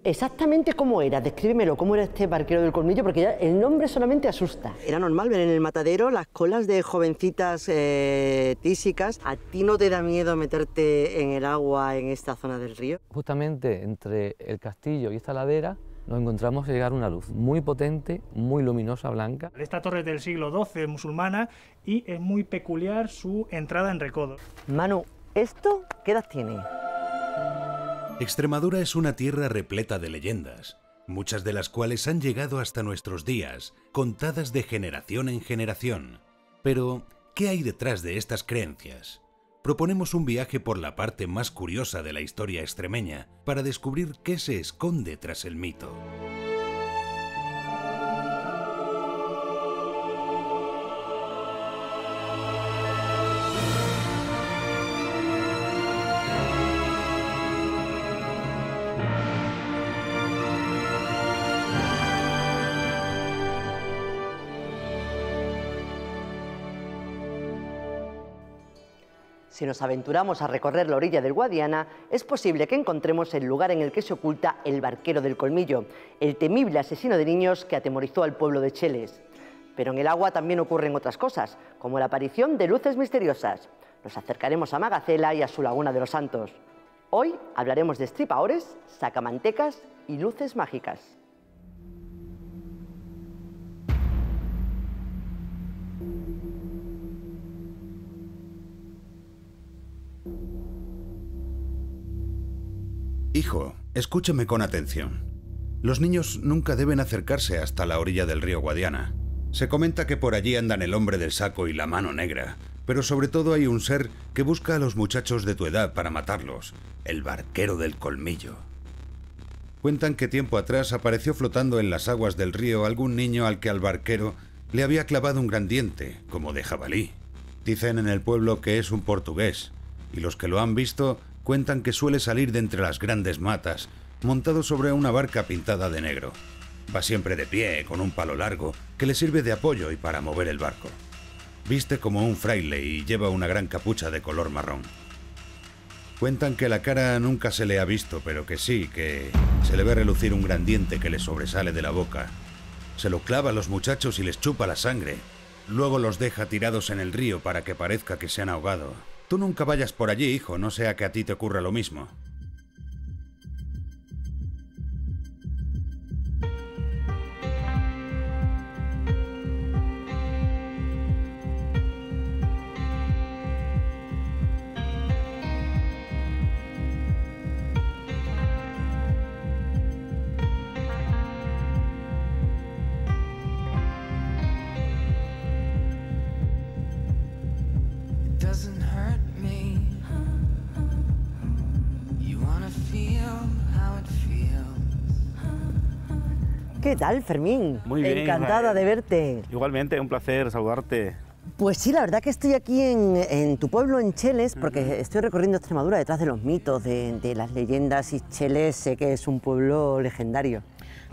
Exactamente cómo era, descríbemelo, cómo era este barquero del colmillo, porque ya el nombre solamente asusta. Era normal ver en el matadero las colas de jovencitas tísicas. ¿A ti no te da miedo meterte en el agua en esta zona del río? Justamente entre el castillo y esta ladera nos encontramos a llegar una luz muy potente, muy luminosa, blanca. Esta torre es del siglo XII, musulmana, y es muy peculiar su entrada en recodo. Manu, ¿esto qué edad tiene? Extremadura es una tierra repleta de leyendas, muchas de las cuales han llegado hasta nuestros días, contadas de generación en generación. Pero, ¿qué hay detrás de estas creencias? Proponemos un viaje por la parte más curiosa de la historia extremeña para descubrir qué se esconde tras el mito. Si nos aventuramos a recorrer la orilla del Guadiana, es posible que encontremos el lugar en el que se oculta el barquero del colmillo, el temible asesino de niños que atemorizó al pueblo de Cheles. Pero en el agua también ocurren otras cosas, como la aparición de luces misteriosas. Nos acercaremos a Magacela y a su Laguna de los Santos. Hoy hablaremos de estripadores, sacamantecas y luces mágicas. Hijo, escúchame con atención. Los niños nunca deben acercarse hasta la orilla del río Guadiana. Se comenta que por allí andan el hombre del saco y la mano negra, pero sobre todo hay un ser que busca a los muchachos de tu edad para matarlos, el barquero del colmillo. Cuentan que tiempo atrás apareció flotando en las aguas del río algún niño al que al barquero le había clavado un gran diente, como de jabalí. Dicen en el pueblo que es un portugués, y los que lo han visto cuentan que suele salir de entre las grandes matas, montado sobre una barca pintada de negro. Va siempre de pie, con un palo largo, que le sirve de apoyo y para mover el barco. Viste como un fraile y lleva una gran capucha de color marrón. Cuentan que la cara nunca se le ha visto, pero que sí, que se le ve relucir un gran diente que le sobresale de la boca. Se lo clava a los muchachos y les chupa la sangre. Luego los deja tirados en el río para que parezca que se han ahogado. Tú nunca vayas por allí, hijo, no sea que a ti te ocurra lo mismo. ¿Qué tal, Fermín? Muy bien. Encantada de verte. Igualmente, un placer saludarte. Pues sí, la verdad que estoy aquí en tu pueblo, en Cheles, porque estoy recorriendo Extremadura detrás de los mitos, de las leyendas, y Cheles sé que es un pueblo legendario.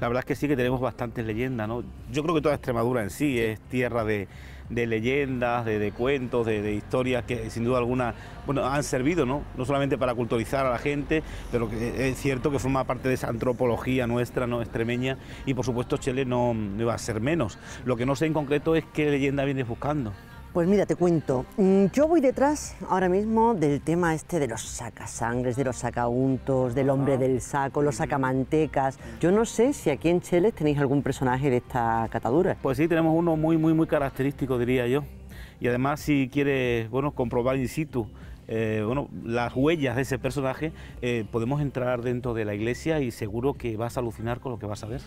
La verdad es que sí que tenemos bastantes leyendas, ¿no? Yo creo que toda Extremadura en sí es tierra de leyendas, de cuentos, de historias que sin duda alguna, bueno, han servido, ¿no? No solamente para culturizar a la gente, pero que es cierto que forma parte de esa antropología nuestra, ¿no?, extremeña, y por supuesto Cheles no iba a ser menos. Lo que no sé en concreto es qué leyenda vienes buscando. Pues mira, te cuento, yo voy detrás ahora mismo del tema este de los sacasangres, de los sacauntos, del hombre del saco, los sacamantecas. Yo no sé si aquí en Cheles tenéis algún personaje de esta catadura. Pues sí, tenemos uno muy característico, diría yo. Y además, si quieres, bueno, comprobar in situ, bueno, las huellas de ese personaje, podemos entrar dentro de la iglesia y seguro que vas a alucinar con lo que vas a ver.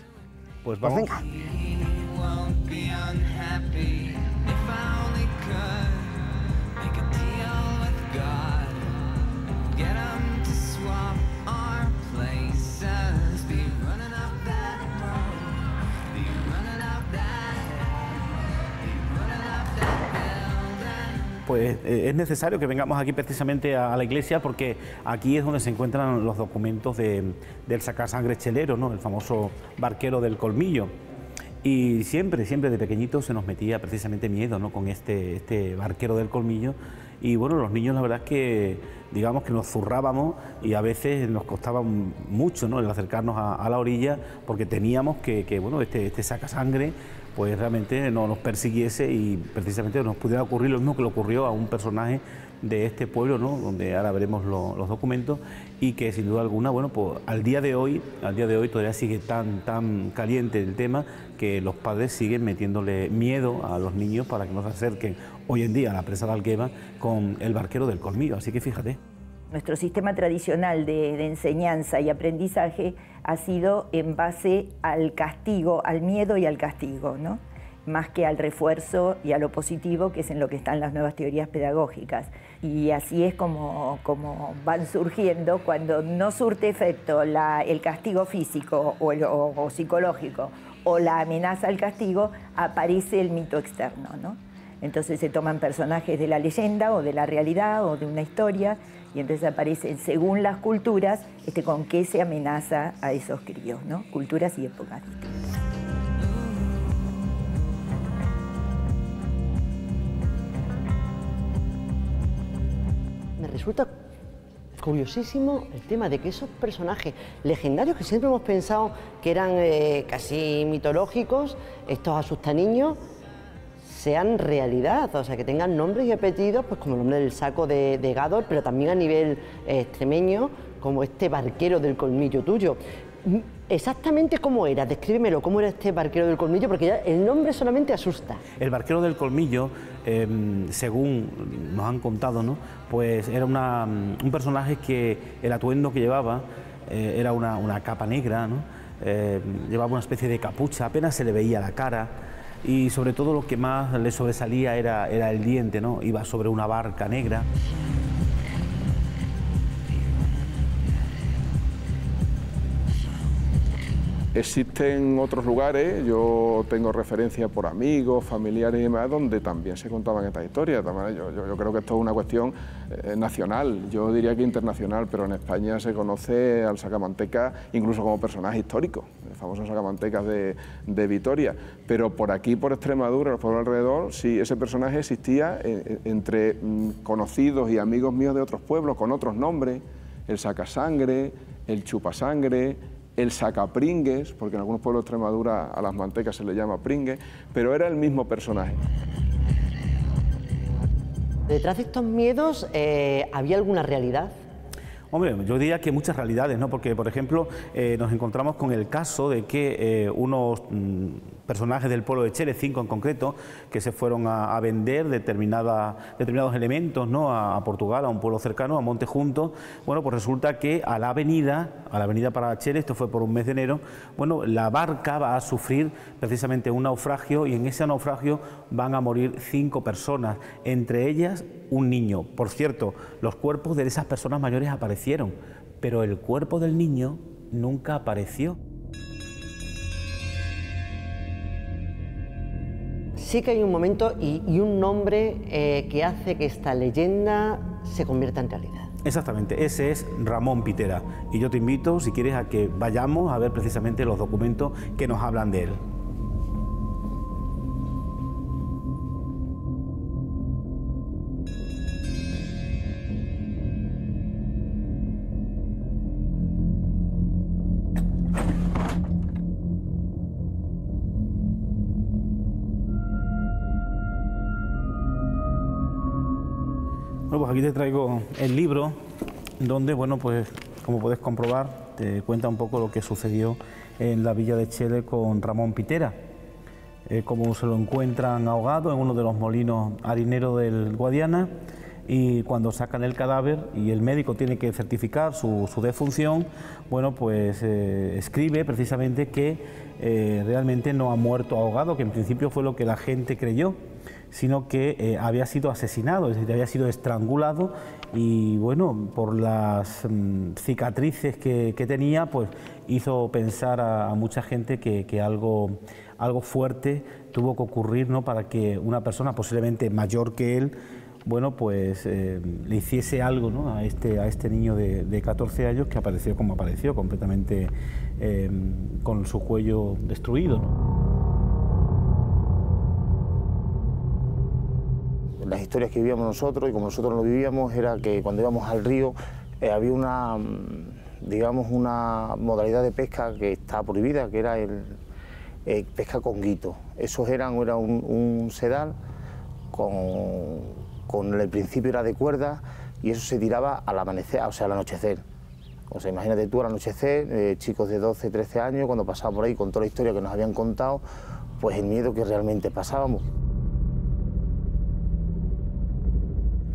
Pues vamos. Pues venga. Pues es necesario que vengamos aquí precisamente a la iglesia, porque aquí es donde se encuentran los documentos del sacasangre chelero, ¿no?, el famoso barquero del colmillo. Y siempre de pequeñito se nos metía precisamente miedo, ¿no?, con este barquero del colmillo, y bueno, los niños la verdad es que digamos que nos zurrábamos y a veces nos costaba mucho, ¿no?, el acercarnos a la orilla, porque teníamos que bueno, este sacasangre pues realmente no nos persiguiese y precisamente nos pudiera ocurrir lo mismo que le ocurrió a un personaje de este pueblo, ¿no?, donde ahora veremos los documentos, y que sin duda alguna, bueno, pues al día de hoy todavía sigue tan caliente el tema que los padres siguen metiéndole miedo a los niños para que no se acerquen hoy en día a la presa de Algueva con el barquero del Colmillo, así que fíjate. Nuestro sistema tradicional de enseñanza y aprendizaje ha sido en base al castigo, al miedo y al castigo, ¿no?, más que al refuerzo y a lo positivo, que es en lo que están las nuevas teorías pedagógicas. Y así es como van surgiendo. Cuando no surte efecto el castigo físico o psicológico o la amenaza al castigo, aparece el mito externo, ¿no? Entonces se toman personajes de la leyenda o de la realidad o de una historia, y entonces aparecen, según las culturas, con qué se amenaza a esos críos, ¿no? Culturas y épocas. Me resulta curiosísimo el tema de que esos personajes legendarios que siempre hemos pensado que eran casi mitológicos, estos asustaniños, sean realidad, o sea, que tengan nombres y apellidos, pues como el nombre del saco de Gádor, pero también a nivel extremeño, como este barquero del Colmillo tuyo. Exactamente cómo era, descríbemelo, cómo era este barquero del Colmillo, porque ya el nombre solamente asusta. El barquero del Colmillo, según nos han contado, ¿no?, pues era un personaje que el atuendo que llevaba era una capa negra, ¿no?, llevaba una especie de capucha, apenas se le veía la cara, y sobre todo lo que más le sobresalía era el diente, ¿no?, iba sobre una barca negra. Existen otros lugares, yo tengo referencia por amigos, familiares y demás, donde también se contaban estas historias. Yo creo que esto es una cuestión nacional, yo diría que internacional, pero en España se conoce al sacamanteca incluso como personaje histórico, el famoso sacamantecas de Vitoria. Pero por aquí, por Extremadura, los pueblos alrededor, sí, ese personaje existía entre conocidos y amigos míos de otros pueblos, con otros nombres: el sacasangre, el chupasangre, el sacapringues, porque en algunos pueblos de Extremadura a las mantecas se le llama pringue, pero era el mismo personaje. Detrás de estos miedos, ¿había alguna realidad? Hombre, yo diría que muchas realidades, ¿no? Porque, por ejemplo, nos encontramos con el caso de que unos personajes del pueblo de Cheles, 5 en concreto, que se fueron a vender determinados elementos, ¿no?, a Portugal, a un pueblo cercano, a Montejunto. Bueno, pues resulta que a la avenida para Cheles, esto fue por un mes de enero, bueno, la barca va a sufrir precisamente un naufragio, y en ese naufragio van a morir 5 personas, entre ellas un niño. Por cierto, los cuerpos de esas personas mayores aparecieron, pero el cuerpo del niño nunca apareció. Sí que hay un momento y un nombre que hace que esta leyenda se convierta en realidad. Exactamente, ese es Ramón Pitera, y yo te invito, si quieres, a que vayamos a ver precisamente los documentos que nos hablan de él. Bueno, pues aquí te traigo el libro donde, bueno, pues como puedes comprobar, te cuenta un poco lo que sucedió en la villa de Cheles con Ramón Pitera, cómo se lo encuentran ahogado en uno de los molinos harineros del Guadiana, y cuando sacan el cadáver y el médico tiene que certificar su defunción, bueno, pues escribe precisamente que realmente no ha muerto ahogado, que en principio fue lo que la gente creyó, sino que había sido asesinado, es decir, había sido estrangulado, y bueno, por las cicatrices que tenía, pues hizo pensar a mucha gente que algo fuerte tuvo que ocurrir, ¿no?, para que una persona posiblemente mayor que él, bueno, pues le hiciese algo, ¿no?, a este niño de 14 años que apareció como apareció, completamente con su cuello destruido, ¿no? las historias que vivíamos nosotros y como nosotros lo vivíamos era que cuando íbamos al río había una, digamos, una modalidad de pesca que estaba prohibida, que era el pesca con guito. Esos era un sedal con el principio era de cuerda y eso se tiraba al amanecer, o sea, al anochecer. O sea, imagínate tú al anochecer, chicos de 12, 13 años, cuando pasaban por ahí con toda la historia que nos habían contado, pues el miedo que realmente pasábamos.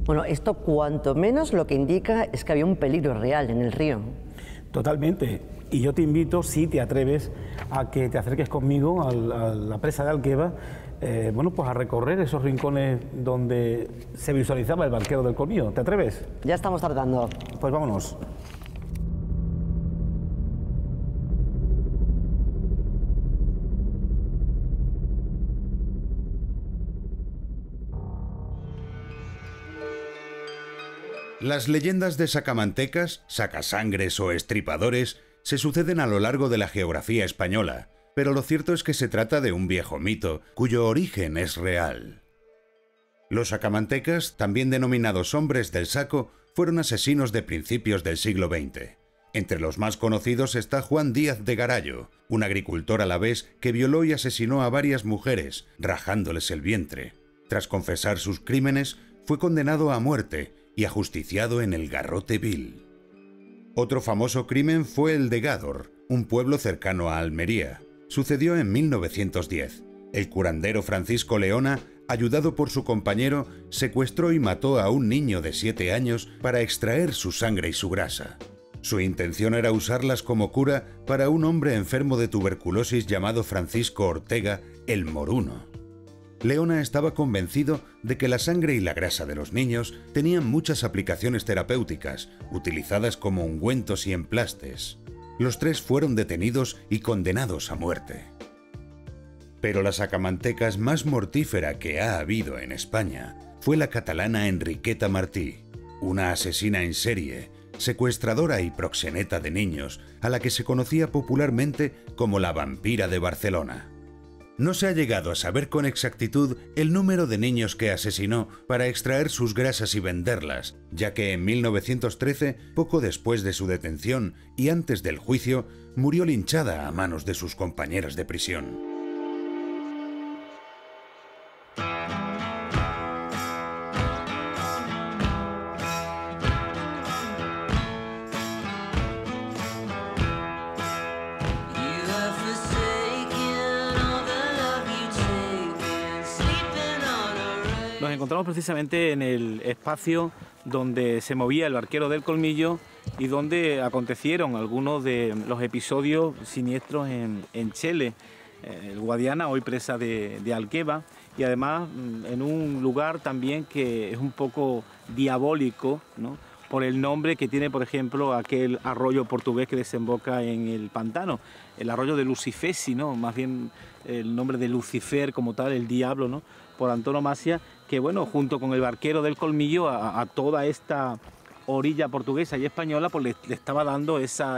Bueno, esto cuanto menos lo que indica es que había un peligro real en el río. Totalmente. Y yo te invito, si te atreves, a que te acerques conmigo a la presa de Alqueva, bueno, pues a recorrer esos rincones donde se visualizaba el barquero del Colmillo. ¿Te atreves? Ya estamos tardando. Pues vámonos. Las leyendas de sacamantecas, sacasangres o estripadores se suceden a lo largo de la geografía española, pero lo cierto es que se trata de un viejo mito, cuyo origen es real. Los sacamantecas, también denominados hombres del saco, fueron asesinos de principios del siglo XX. Entre los más conocidos está Juan Díaz de Garayo, un agricultor alavés que violó y asesinó a varias mujeres, rajándoles el vientre. Tras confesar sus crímenes, fue condenado a muerte y ajusticiado en el Garrote Vil. Otro famoso crimen fue el de Gádor, un pueblo cercano a Almería. Sucedió en 1910. El curandero Francisco Leona, ayudado por su compañero, secuestró y mató a un niño de 7 años para extraer su sangre y su grasa. Su intención era usarlas como cura para un hombre enfermo de tuberculosis llamado Francisco Ortega el Moruno. Leona estaba convencido de que la sangre y la grasa de los niños tenían muchas aplicaciones terapéuticas, utilizadas como ungüentos y emplastes. Los 3 fueron detenidos y condenados a muerte. Pero la sacamantecas más mortífera que ha habido en España fue la catalana Enriqueta Martí, una asesina en serie, secuestradora y proxeneta de niños, a la que se conocía popularmente como la vampira de Barcelona. No se ha llegado a saber con exactitud el número de niños que asesinó para extraer sus grasas y venderlas, ya que en 1913, poco después de su detención y antes del juicio, murió linchada a manos de sus compañeras de prisión. Nos encontramos precisamente en el espacio donde se movía el barquero del Colmillo y donde acontecieron algunos de los episodios siniestros en Chele, el Guadiana, hoy presa de Alqueva, y además en un lugar también que es un poco diabólico, ¿no?, por el nombre que tiene, por ejemplo, aquel arroyo portugués que desemboca en el pantano, el arroyo de Lucifesi, ¿no?, más bien el nombre de Lucifer como tal, el diablo, ¿no?, por antonomasia, que bueno, junto con el barquero del Colmillo a toda esta orilla portuguesa y española, pues le estaba dando ese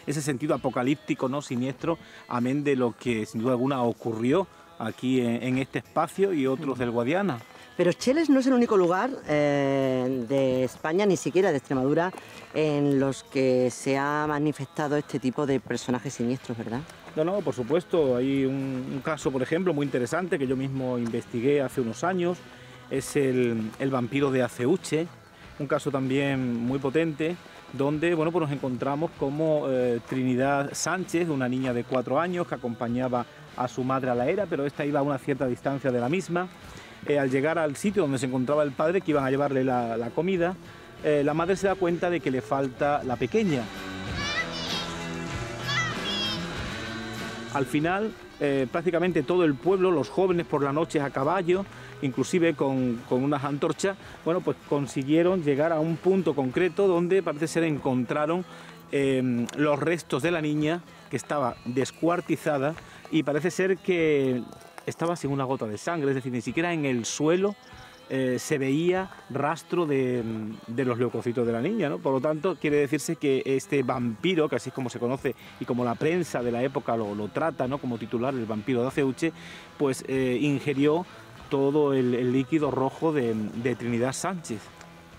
sentido apocalíptico, ¿no?, siniestro, amén de lo que sin duda alguna ocurrió aquí en este espacio y otros del Guadiana. Pero Cheles no es el único lugar de España, ni siquiera de Extremadura, en los que se ha manifestado este tipo de personajes siniestros, ¿verdad? No, por supuesto. Hay un caso, por ejemplo, muy interesante que yo mismo investigué hace unos años. Es el vampiro de Aceuche, un caso también muy potente, donde bueno, pues nos encontramos como Trinidad Sánchez, una niña de 4 años que acompañaba a su madre a la era, pero esta iba a una cierta distancia de la misma. Al llegar al sitio donde se encontraba el padre, que iban a llevarle la comida, la madre se da cuenta de que le falta la pequeña. Al final, prácticamente todo el pueblo, los jóvenes por la noche a caballo, inclusive con unas antorchas, bueno, pues consiguieron llegar a un punto concreto donde parece ser encontraron los restos de la niña, que estaba descuartizada y parece ser que estaba sin una gota de sangre, es decir, ni siquiera en el suelo se veía rastro de los leucocitos de la niña, ¿no? Por lo tanto, quiere decirse que este vampiro, que así es como se conoce y como la prensa de la época lo trata, ¿no?, como titular, el vampiro de Aceuche, pues ingirió todo el líquido rojo de Trinidad Sánchez.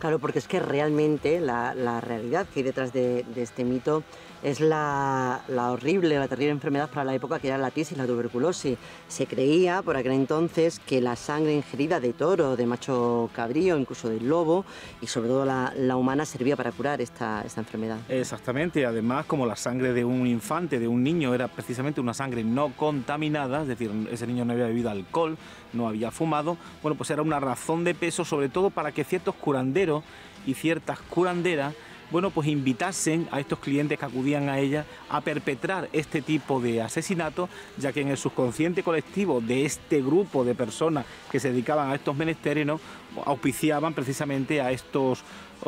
Claro, porque es que realmente la realidad que hay detrás de este mito es la horrible, la terrible enfermedad para la época que era la tisis, la tuberculosis. Se creía por aquel entonces que la sangre ingerida de toro, de macho cabrío, incluso del lobo, y sobre todo la humana, servía para curar esta enfermedad. Exactamente, además como la sangre de un infante, de un niño, era precisamente una sangre no contaminada, es decir, ese niño no había bebido alcohol, no había fumado, bueno, pues era una razón de peso, sobre todo para que ciertos curanderos y ciertas curanderas, bueno, pues invitasen a estos clientes que acudían a ella a perpetrar este tipo de asesinatos, ya que en el subconsciente colectivo de este grupo de personas que se dedicaban a estos menesteres, ¿no?, auspiciaban precisamente a estos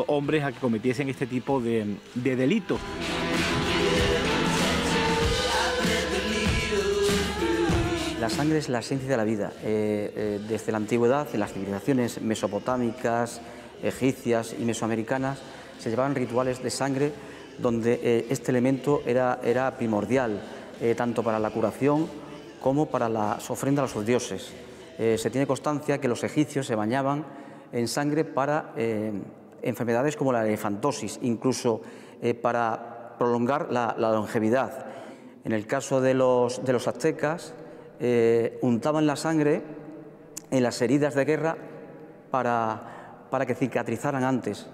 hombres a que cometiesen este tipo de delitos. La sangre es la esencia de la vida. Desde la antigüedad, en las civilizaciones mesopotámicas, egipcias y mesoamericanas, se llevaban rituales de sangre donde este elemento era primordial, tanto para la curación como para las ofrendas a los dioses. Se tiene constancia que los egipcios se bañaban en sangre para enfermedades como la elefantosis, incluso para prolongar la longevidad. En el caso de los aztecas, untaban la sangre en las heridas de guerra para que cicatrizaran antes.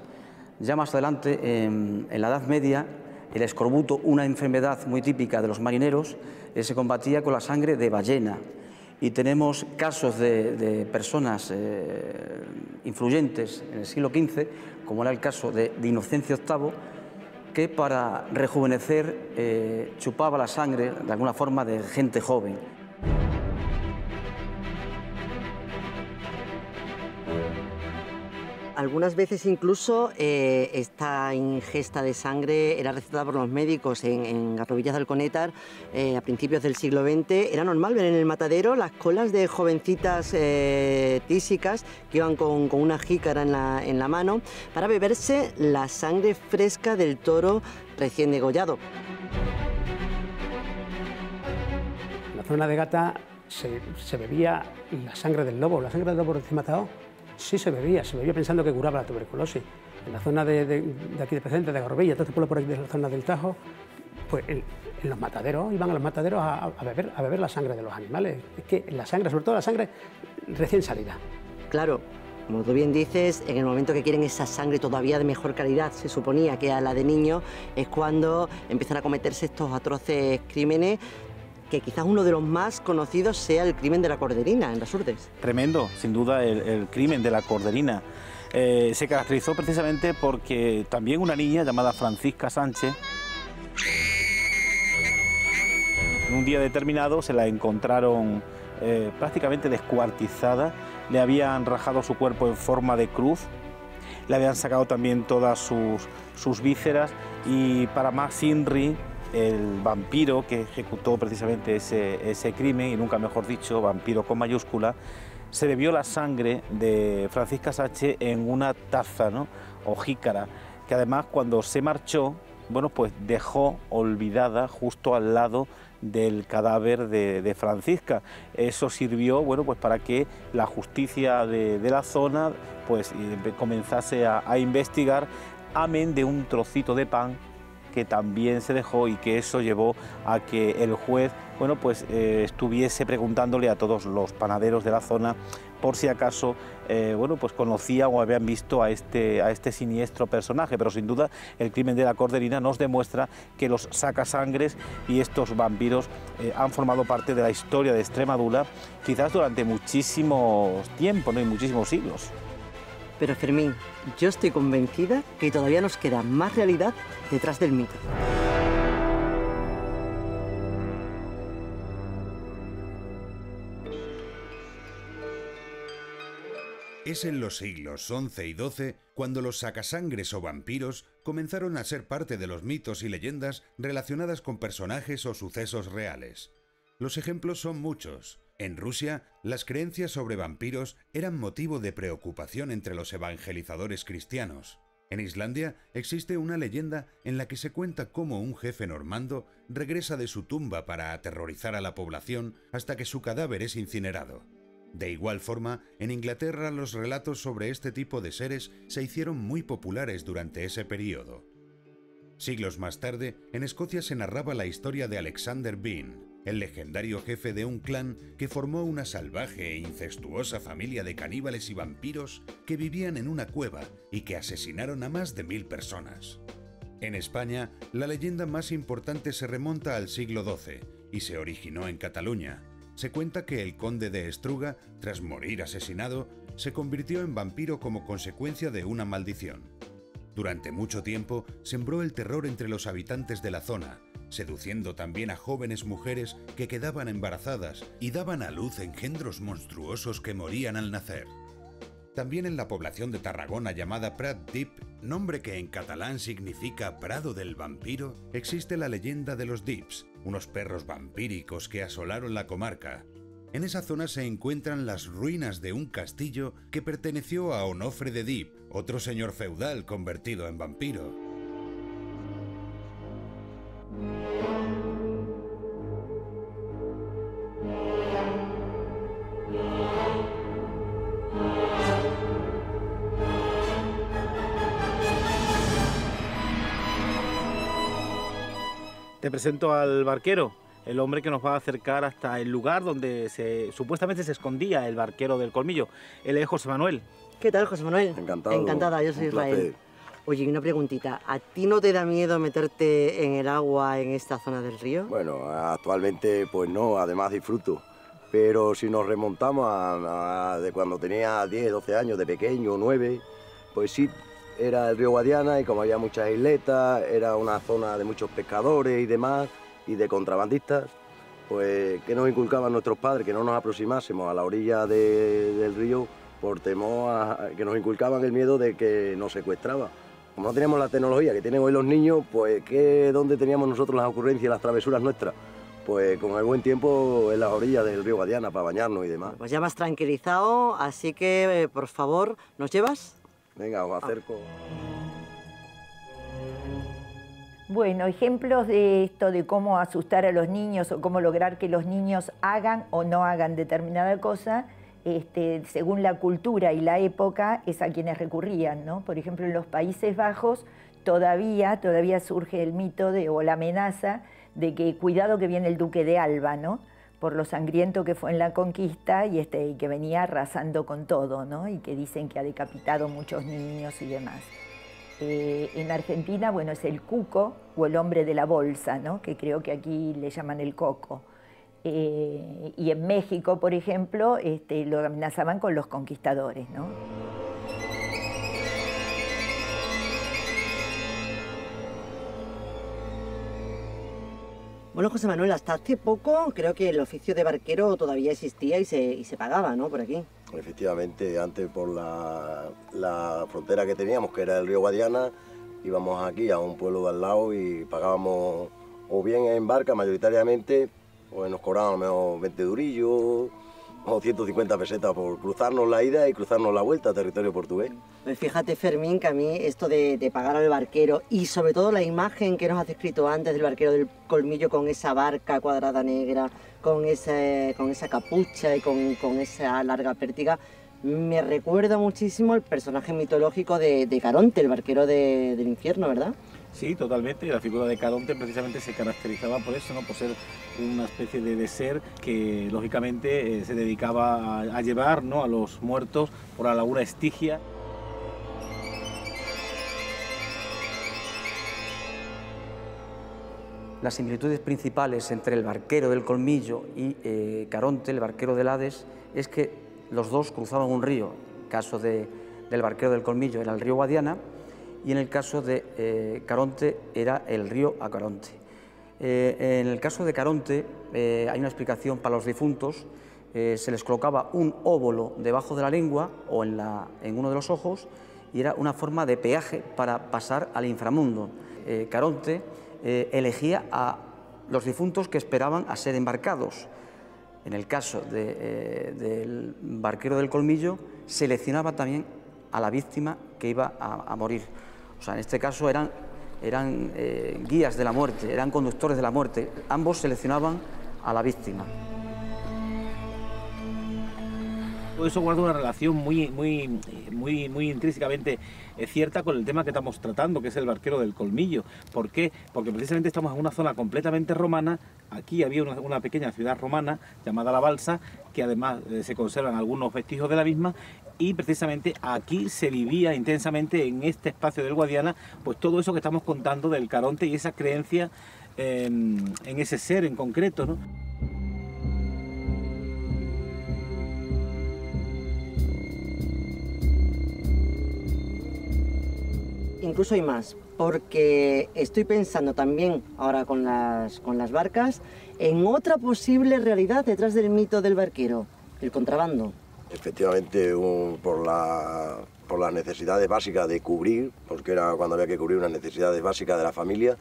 Ya más adelante, en la Edad Media, el escorbuto, una enfermedad muy típica de los marineros, se combatía con la sangre de ballena. Y tenemos casos de personas influyentes en el siglo XV, como era el caso de Inocencio VIII, que para rejuvenecer chupaba la sangre, de alguna forma, de gente joven. Algunas veces incluso esta ingesta de sangre era recetada por los médicos en Garrovillas de Alconétar a principios del siglo XX. Era normal ver en el matadero las colas de jovencitas tísicas que iban con una jícara en la mano para beberse la sangre fresca del toro recién degollado. En la zona de Gata se bebía la sangre del lobo recién matado. Sí se bebía pensando que curaba la tuberculosis. En la zona de aquí de Presente, de Garrovillas, todo este pueblo por aquí de la zona del Tajo, pues en los mataderos, iban a los mataderos a beber la sangre de los animales. Es que la sangre, sobre todo la sangre recién salida. Claro, como tú bien dices, en el momento que quieren esa sangre todavía de mejor calidad, se suponía que a la de niños, es cuando empiezan a cometerse estos atroces crímenes, que quizás uno de los más conocidos sea el crimen de la Corderina, en las Urdes. Tremendo, sin duda, el crimen de la Corderina. Se caracterizó precisamente porque también una niña llamada Francisca Sánchez, en un día determinado se la encontraron prácticamente descuartizada, le habían rajado su cuerpo en forma de cruz, le habían sacado también todas sus vísceras y para más Inri, el vampiro que ejecutó precisamente ese crimen, y nunca mejor dicho, vampiro con mayúscula, se bebió la sangre de Francisca Sánchez en una taza, ¿no?, o jícara, que además cuando se marchó, bueno, pues dejó olvidada justo al lado del cadáver de Francisca. Eso sirvió, bueno, pues para que la justicia de la zona pues comenzase a investigar, amén de un trocito de pan que también se dejó, y que eso llevó a que el juez, bueno, pues estuviese preguntándole a todos los panaderos de la zona por si acaso, bueno, pues conocían o habían visto a este siniestro personaje. Pero sin duda el crimen de la Corderina nos demuestra que los sacasangres y estos vampiros han formado parte de la historia de Extremadura, quizás durante muchísimos tiempos, ¿no?, y muchísimos siglos. Pero Fermín, yo estoy convencida que todavía nos queda más realidad detrás del mito. Es en los siglos XI y XII cuando los sacasangres o vampiros comenzaron a ser parte de los mitos y leyendas relacionadas con personajes o sucesos reales. Los ejemplos son muchos. En Rusia, las creencias sobre vampiros eran motivo de preocupación entre los evangelizadores cristianos. En Islandia existe una leyenda en la que se cuenta cómo un jefe normando regresa de su tumba para aterrorizar a la población hasta que su cadáver es incinerado. De igual forma, en Inglaterra los relatos sobre este tipo de seres se hicieron muy populares durante ese periodo. Siglos más tarde, en Escocia se narraba la historia de Alexander Bean, el legendario jefe de un clan que formó una salvaje e incestuosa familia de caníbales y vampiros que vivían en una cueva y que asesinaron a más de 1000 personas. En España, la leyenda más importante se remonta al siglo XII y se originó en Cataluña. Se cuenta que el conde de Estruga, tras morir asesinado, se convirtió en vampiro como consecuencia de una maldición. Durante mucho tiempo sembró el terror entre los habitantes de la zona, seduciendo también a jóvenes mujeres que quedaban embarazadas y daban a luz engendros monstruosos que morían al nacer. También en la población de Tarragona llamada Prat Dip, nombre que en catalán significa Prado del Vampiro, existe la leyenda de los Dips, unos perros vampíricos que asolaron la comarca. En esa zona se encuentran las ruinas de un castillo que perteneció a Onofre de Dip, otro señor feudal convertido en vampiro. Te presento al barquero, el hombre que nos va a acercar hasta el lugar donde supuestamente se escondía el barquero del Colmillo. Él es José Manuel. ¿Qué tal, José Manuel? Encantado. Encantada, yo soy Un placer. Israel. Oye, una preguntita, ¿a ti no te da miedo meterte en el agua en esta zona del río? Bueno, actualmente pues no, además disfruto. Pero si nos remontamos de cuando tenía 10, 12 años, de pequeño, 9, pues sí, era el río Guadiana y como había muchas isletas, era una zona de muchos pescadores y demás, y de contrabandistas, pues que nos inculcaban nuestros padres, que no nos aproximásemos a la orilla del río por temor a que nos inculcaban el miedo de que nos secuestraba. Como no teníamos la tecnología que tienen hoy los niños, pues ¿dónde teníamos nosotros las ocurrencias y las travesuras nuestras? Pues con el buen tiempo en las orillas del río Guadiana para bañarnos y demás. Pues ya me has tranquilizado, así que, por favor, ¿nos llevas? Venga, os acerco. Bueno, ejemplos de esto, de cómo asustar a los niños o cómo lograr que los niños hagan o no hagan determinada cosa, según la cultura y la época, es a quienes recurrían, ¿no? Por ejemplo, en los Países Bajos todavía surge el mito o la amenaza de que cuidado que viene el duque de Alba, ¿no? Por lo sangriento que fue en la conquista y que venía arrasando con todo, ¿no? Y que dicen que ha decapitado muchos niños y demás. En Argentina, bueno, es el cuco o el hombre de la bolsa, ¿no? Que creo que aquí le llaman el coco. Y en México, por ejemplo, lo amenazaban con los conquistadores, ¿no? Bueno, José Manuel, hasta hace poco creo que el oficio de barquero todavía existía y se pagaba, ¿no?, por aquí. Efectivamente, antes por la frontera que teníamos, que era el río Guadiana, íbamos aquí a un pueblo de al lado y pagábamos o bien en barca mayoritariamente, o nos cobraban a lo menos 20 durillos o 150 pesetas por cruzarnos la ida y cruzarnos la vuelta a territorio portugués. Pues fíjate, Fermín, que a mí esto de pagar al barquero y sobre todo la imagen que nos has descrito antes del barquero del Colmillo con esa barca cuadrada negra, con esa capucha y con esa larga pértiga, me recuerda muchísimo al personaje mitológico de Caronte, el barquero del infierno, ¿verdad? Sí, totalmente. La figura de Caronte precisamente se caracterizaba por eso, ¿no? Por ser una especie de ser que lógicamente se dedicaba a llevar, ¿no?, a los muertos por la laguna Estigia. Las similitudes principales entre el barquero del Colmillo y Caronte, el barquero del Hades, es que los dos cruzaban un río. En el caso del barquero del Colmillo era el río Guadiana y en el caso de Caronte era el río Acaronte. En el caso de Caronte hay una explicación para los difuntos. Se les colocaba un óvulo debajo de la lengua o en uno de los ojos y era una forma de peaje para pasar al inframundo. Caronte elegía a los difuntos que esperaban a ser embarcados. En el caso del barquero del Colmillo, seleccionaba también a la víctima que iba a morir. O sea, en este caso eran guías de la muerte, eran conductores de la muerte. Ambos seleccionaban a la víctima. Todo eso guarda una relación muy intrínsecamente cierta con el tema que estamos tratando, que es el Barquero del Colmillo. ¿Por qué? Porque precisamente estamos en una zona completamente romana. Aquí había una pequeña ciudad romana llamada La Balsa, que además se conservan algunos vestigios de la misma, y precisamente aquí se vivía intensamente en este espacio del Guadiana, pues todo eso que estamos contando del Caronte y esa creencia en ese ser en concreto, ¿no? Incluso hay más, porque estoy pensando también ahora con las barcas en otra posible realidad detrás del mito del barquero, el contrabando. Efectivamente, por las necesidades básicas de cubrir, porque era cuando había que cubrir unas necesidades básicas de la familia,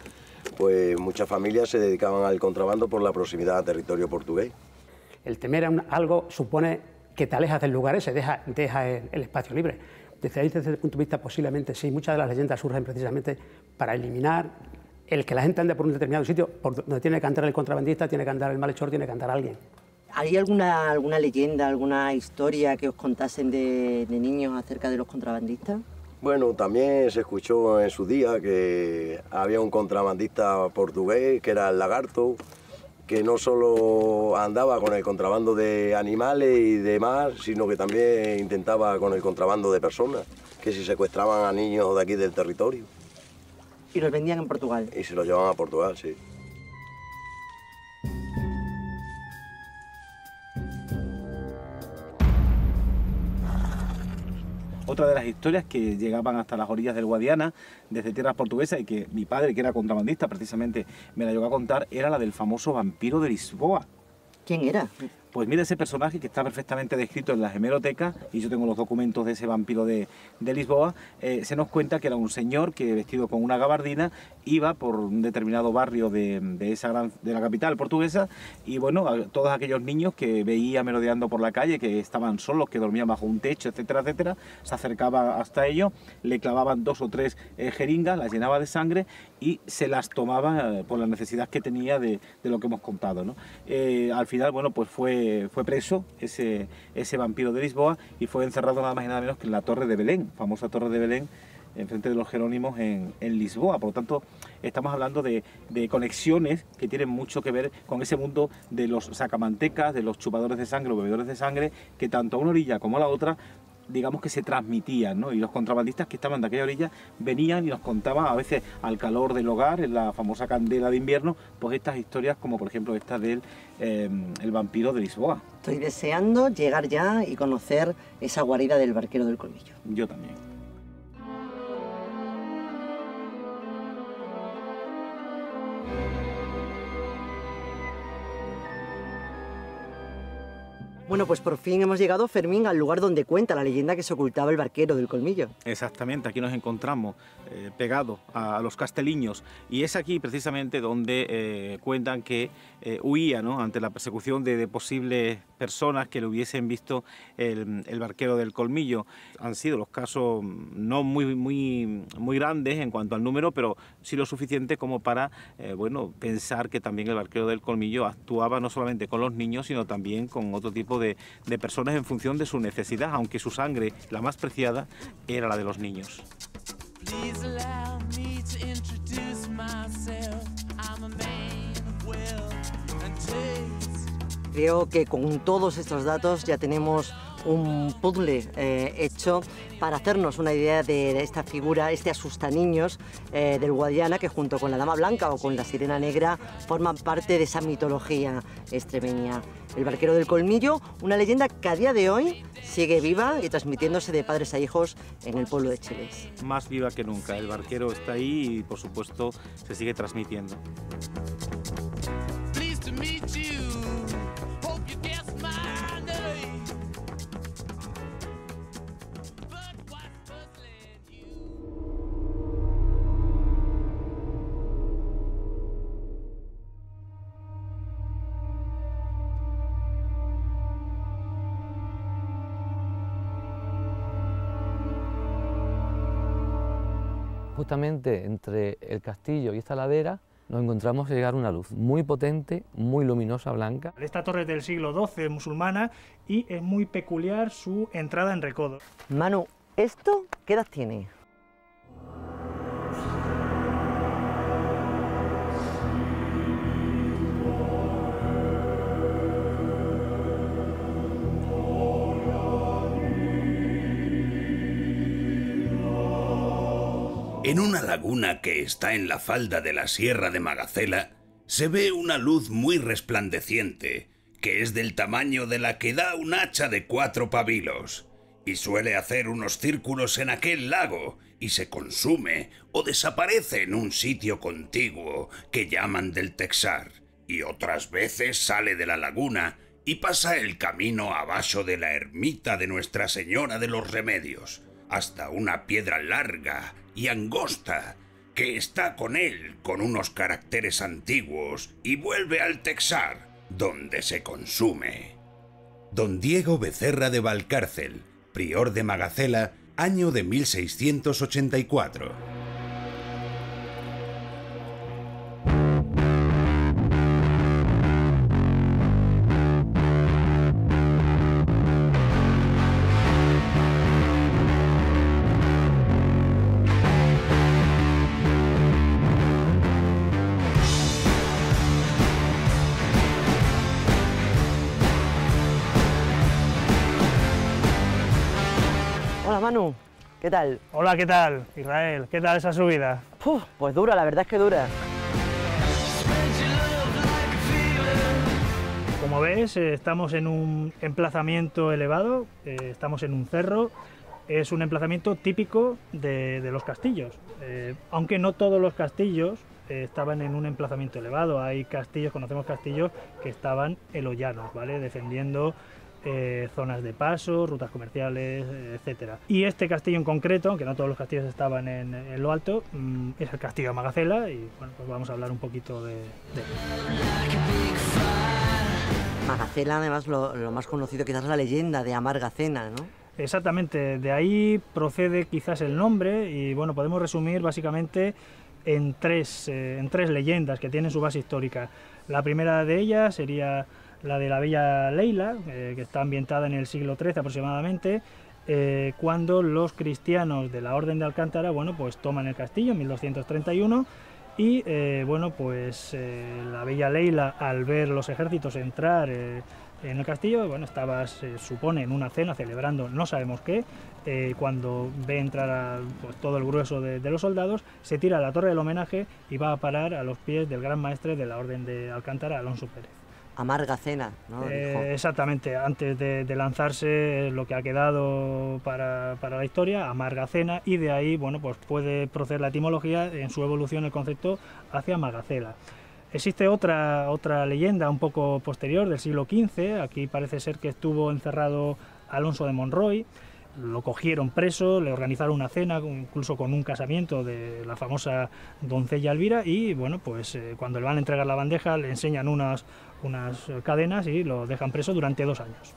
pues muchas familias se dedicaban al contrabando por la proximidad al territorio portugués. El temer algo supone que te alejas del lugar ese, deja el espacio libre. Desde ahí, desde el punto de vista, posiblemente sí, muchas de las leyendas surgen precisamente para eliminar el que la gente ande por un determinado sitio, por donde tiene que andar el contrabandista, tiene que andar el malhechor, tiene que andar alguien. ¿Hay alguna leyenda, alguna historia que os contasen de niños acerca de los contrabandistas? Bueno, también se escuchó en su día que había un contrabandista portugués, que era el Lagarto, que no solo andaba con el contrabando de animales y demás, sino que también intentaba con el contrabando de personas, que si secuestraban a niños de aquí del territorio. ¿Y los vendían en Portugal? Y se los llevaban a Portugal, sí. Otra de las historias que llegaban hasta las orillas del Guadiana, desde tierras portuguesas, y que mi padre, que era contrabandista, precisamente me la llegó a contar, era la del famoso vampiro de Lisboa. ¿Quién era? Pues mira, ese personaje que está perfectamente descrito en las hemerotecas, y yo tengo los documentos de ese vampiro de Lisboa, se nos cuenta que era un señor que, vestido con una gabardina, iba por un determinado barrio de la capital portuguesa, y bueno, a todos aquellos niños que veía merodeando por la calle, que estaban solos, que dormían bajo un techo, etcétera, etcétera, se acercaba hasta ellos, le clavaban 2 o 3 jeringas, las llenaba de sangre y se las tomaba por la necesidad que tenía de lo que hemos contado, ¿no? Al final, bueno, pues fue preso ese vampiro de Lisboa y fue encerrado nada más y nada menos que en la Torre de Belén, famosa Torre de Belén, enfrente de los Jerónimos en Lisboa. Por lo tanto, estamos hablando de conexiones que tienen mucho que ver con ese mundo de los sacamantecas, de los chupadores de sangre o bebedores de sangre, que tanto a una orilla como a la otra, digamos que se transmitían, ¿no? Y los contrabandistas que estaban de aquella orilla venían y nos contaban, a veces al calor del hogar, en la famosa candela de invierno, pues estas historias como por ejemplo esta del el vampiro de Lisboa. Estoy deseando llegar ya y conocer esa guarida del Barquero del Colmillo. Yo también. Bueno, pues por fin hemos llegado, Fermín, al lugar donde cuenta la leyenda que se ocultaba el Barquero del Colmillo. Exactamente, aquí nos encontramos pegados a los Casteliños, y es aquí precisamente donde cuentan que huía, ¿no?, ante la persecución de posibles personas que le hubiesen visto el Barquero del Colmillo. Han sido los casos no muy grandes en cuanto al número, pero sí lo suficiente como para bueno, pensar que también el Barquero del Colmillo actuaba no solamente con los niños, sino también con otro tipo de personas en función de su necesidad, aunque su sangre, la más preciada, era la de los niños. Creo que con todos estos datos ya tenemos un puzzle hecho para hacernos una idea de esta figura, este asustaniños del Guadiana, que junto con la Dama Blanca o con la Sirena Negra forman parte de esa mitología extremeña. El Barquero del Colmillo, una leyenda que a día de hoy sigue viva y transmitiéndose de padres a hijos en el pueblo de Cheles. Más viva que nunca, el barquero está ahí y por supuesto se sigue transmitiendo. Justamente entre el castillo y esta ladera nos encontramos llegar una luz muy potente, muy luminosa, blanca. Esta torre es del siglo XII, musulmana, y es muy peculiar su entrada en recodo. Manu, ¿esto qué edad tiene? En una laguna que está en la falda de la Sierra de Magacela, se ve una luz muy resplandeciente, que es del tamaño de la que da un hacha de 4 pabilos, y suele hacer unos círculos en aquel lago, y se consume o desaparece en un sitio contiguo que llaman del Texar, y otras veces sale de la laguna y pasa el camino abajo de la ermita de Nuestra Señora de los Remedios, hasta una piedra larga y angosta que está con él con unos caracteres antiguos y vuelve al Texar, donde se consume. Don Diego Becerra de Valcárcel, prior de Magacela, año de 1684. Hola Manu, ¿qué tal? Hola, ¿qué tal, Israel? ¿Qué tal esa subida? Pues dura, la verdad es que dura. Como ves, estamos en un emplazamiento elevado, estamos en un cerro. Es un emplazamiento típico de los castillos, aunque no todos los castillos estaban en un emplazamiento elevado. Hay castillos, conocemos castillos que estaban en los llanos, ¿vale? Defendiendo zonas de paso, rutas comerciales, etcétera. Y este castillo en concreto, aunque no todos los castillos estaban en lo alto, es el castillo de Magacela, y bueno, pues vamos a hablar un poquito de él. Magacela, además, lo más conocido quizás es la leyenda de Amarga Cena, ¿no? Exactamente, de ahí procede quizás el nombre, y bueno, podemos resumir básicamente en tres leyendas que tienen su base histórica. La primera de ellas sería la de la bella Leila, que está ambientada en el siglo XIII aproximadamente, cuando los cristianos de la Orden de Alcántara, bueno, pues toman el castillo en 1231, y bueno, pues la bella Leila, al ver los ejércitos entrar en el castillo, bueno, estaba, se supone, en una cena celebrando no sabemos qué, cuando ve entrar pues, todo el grueso de los soldados, se tira a la torre del homenaje y va a parar a los pies del gran maestre de la Orden de Alcántara, Alonso Pérez. Amarga Cena, ¿no? Exactamente, antes de lanzarse lo que ha quedado para la historia, Amarga Cena, y de ahí, bueno, pues puede proceder la etimología en su evolución el concepto hacia Magacela. Existe otra leyenda un poco posterior, del siglo XV, aquí parece ser que estuvo encerrado Alonso de Monroy, lo cogieron preso, le organizaron una cena, incluso con un casamiento de la famosa doncella Elvira, y bueno, pues cuando le van a entregar la bandeja le enseñan unas cadenas y lo dejan preso durante 2 años.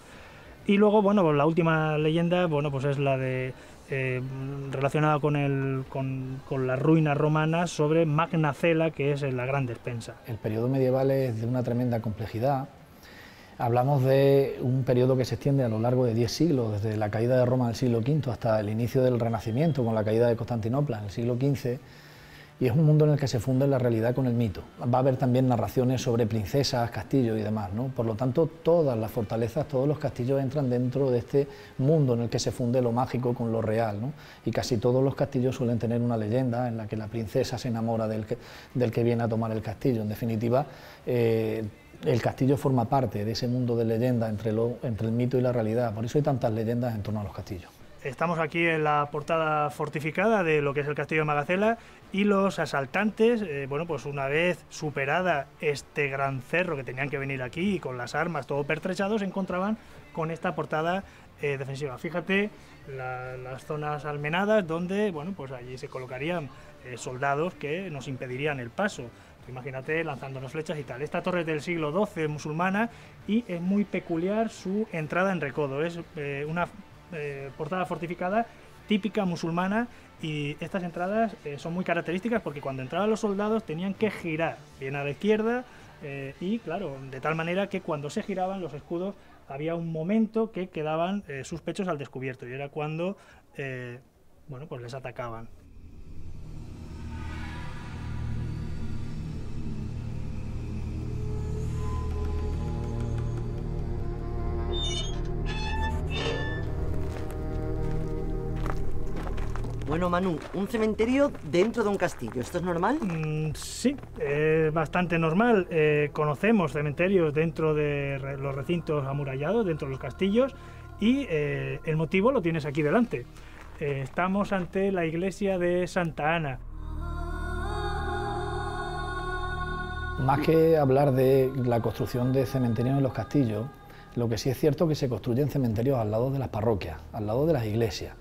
Y luego, bueno, pues la última leyenda, bueno, pues es la de relacionada con las ruinas romanas sobre Magna Cela, que es la gran despensa. El periodo medieval es de una tremenda complejidad. Hablamos de un periodo que se extiende a lo largo de 10 siglos, desde la caída de Roma en el siglo V hasta el inicio del Renacimiento, con la caída de Constantinopla en el siglo XV, y es un mundo en el que se funde la realidad con el mito. Va a haber también narraciones sobre princesas, castillos y demás, ¿no? Por lo tanto, todas las fortalezas, todos los castillos entran dentro de este mundo en el que se funde lo mágico con lo real, ¿no? Y casi todos los castillos suelen tener una leyenda en la que la princesa se enamora del que viene a tomar el castillo. En definitiva, el castillo forma parte de ese mundo de leyenda entre el mito y la realidad. Por eso hay tantas leyendas en torno a los castillos. Estamos aquí en la portada fortificada de lo que es el castillo de Magacela, y los asaltantes, bueno, pues una vez superada este gran cerro que tenían que venir aquí con las armas todo pertrechados, se encontraban con esta portada defensiva. Fíjate las zonas almenadas donde, bueno, pues allí se colocarían soldados que nos impedirían el paso. Imagínate lanzándonos flechas y tal. Esta torre es del siglo XII musulmana, y es muy peculiar su entrada en recodo. Es una portada fortificada típica musulmana, y estas entradas son muy características porque cuando entraban los soldados tenían que girar bien a la izquierda y claro, de tal manera que cuando se giraban los escudos había un momento que quedaban sus pechos al descubierto y era cuando bueno, pues les atacaban. Bueno, Manu, un cementerio dentro de un castillo, ¿esto es normal? Sí, es bastante normal. Conocemos cementerios dentro de los recintos amurallados, dentro de los castillos, y el motivo lo tienes aquí delante. Estamos ante la iglesia de Santa Ana. Más que hablar de la construcción de cementerios en los castillos, lo que sí es cierto es que se construyen cementerios al lado de las parroquias, al lado de las iglesias.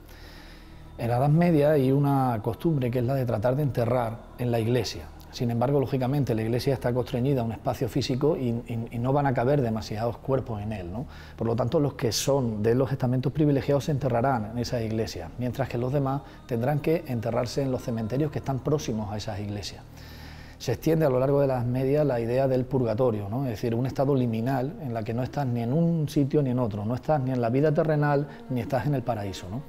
En la Edad Media hay una costumbre que es la de tratar de enterrar en la iglesia. Sin embargo, lógicamente, la iglesia está constreñida a un espacio físico y no van a caber demasiados cuerpos en él, ¿no? Por lo tanto, los que son de los estamentos privilegiados se enterrarán en esas iglesias, mientras que los demás tendrán que enterrarse en los cementerios que están próximos a esas iglesias. Se extiende a lo largo de la Edad Media la idea del purgatorio, ¿no? Es decir, un estado liminal en la que no estás ni en un sitio ni en otro, no estás ni en la vida terrenal ni estás en el paraíso, ¿no?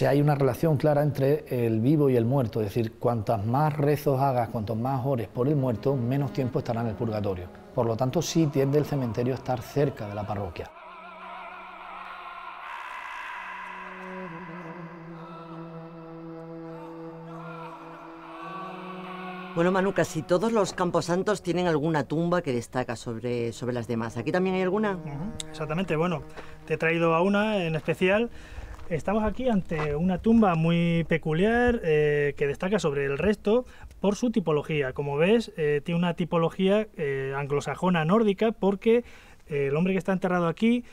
Hay una relación clara entre el vivo y el muerto, es decir, cuantas más rezos hagas, cuantos más ores por el muerto, menos tiempo estará en el purgatorio. Por lo tanto, sí tiende el cementerio a estar cerca de la parroquia. Bueno, Manu, casi todos los camposantos tienen alguna tumba que destaca sobre las demás. ¿Aquí también hay alguna? Exactamente, bueno, te he traído a una en especial. Estamos aquí ante una tumba muy peculiar que destaca sobre el resto por su tipología. Como ves, tiene una tipología anglosajona nórdica porque el hombre que está enterrado aquí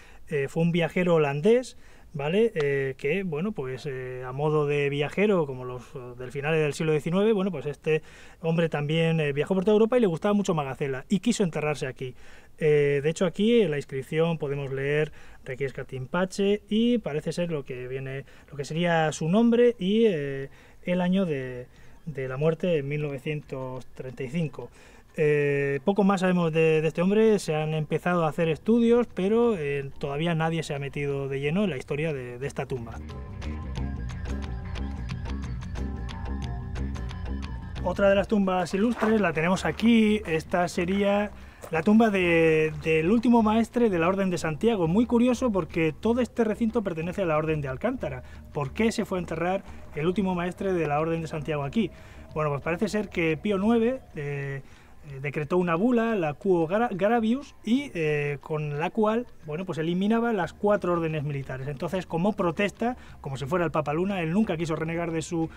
fue un viajero holandés, ¿vale? Que, bueno, pues a modo de viajero, como los del final del siglo XIX, bueno, pues este hombre también viajó por toda Europa y le gustaba mucho Magacela y quiso enterrarse aquí. De hecho, aquí en la inscripción podemos leer Requiescat in pace y parece ser lo que sería su nombre y el año de la muerte en 1935. Poco más sabemos de este hombre, se han empezado a hacer estudios, pero todavía nadie se ha metido de lleno en la historia de esta tumba. Otra de las tumbas ilustres la tenemos aquí. Esta sería la tumba del último maestre de la Orden de Santiago. Muy curioso porque todo este recinto pertenece a la Orden de Alcántara. ¿Por qué se fue a enterrar el último maestre de la Orden de Santiago aquí? Bueno, pues parece ser que Pío IX decretó una bula, la Quo Gravius, y con la cual, bueno, pues eliminaba las 4 órdenes militares. Entonces, como protesta, como si fuera el Papa Luna, él nunca quiso renegar de su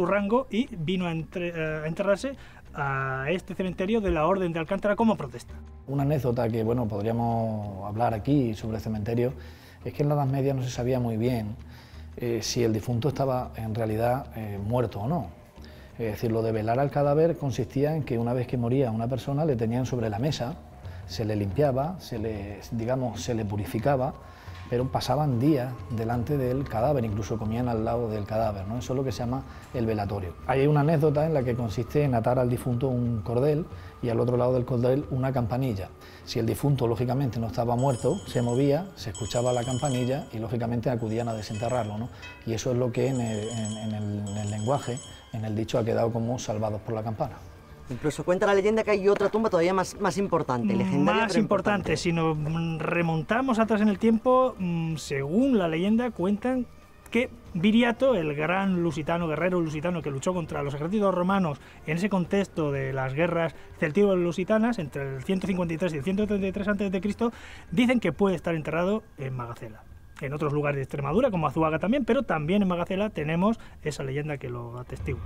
rango y vino a enterrarse a este cementerio de la Orden de Alcántara como protesta. Una anécdota que, bueno, podríamos hablar aquí sobre el cementerio es que en la Edad Media no se sabía muy bien si el difunto estaba en realidad muerto o no. Es decir, lo de velar al cadáver consistía en que una vez que moría una persona le tenían sobre la mesa, se le limpiaba, se le purificaba, pero pasaban días delante del cadáver, incluso comían al lado del cadáver, ¿no? Eso es lo que se llama el velatorio. Hay una anécdota en la que consiste en atar al difunto un cordel y al otro lado del cordel una campanilla. Si el difunto, lógicamente, no estaba muerto, se movía, se escuchaba la campanilla y, lógicamente, acudían a desenterrarlo, ¿no? Y eso es lo que en el lenguaje, en el dicho, ha quedado como salvados por la campana. Incluso cuenta la leyenda que hay otra tumba todavía más importante, legendaria. Más importante. Si nos remontamos atrás en el tiempo, según la leyenda cuentan que Viriato, el gran lusitano, guerrero lusitano que luchó contra los ejércitos romanos en ese contexto de las guerras celtíbero-lusitanas entre el 153 y el 133 a.C., dicen que puede estar enterrado en Magacela. En otros lugares de Extremadura, como Azuaga también, pero también en Magacela tenemos esa leyenda que lo atestigua.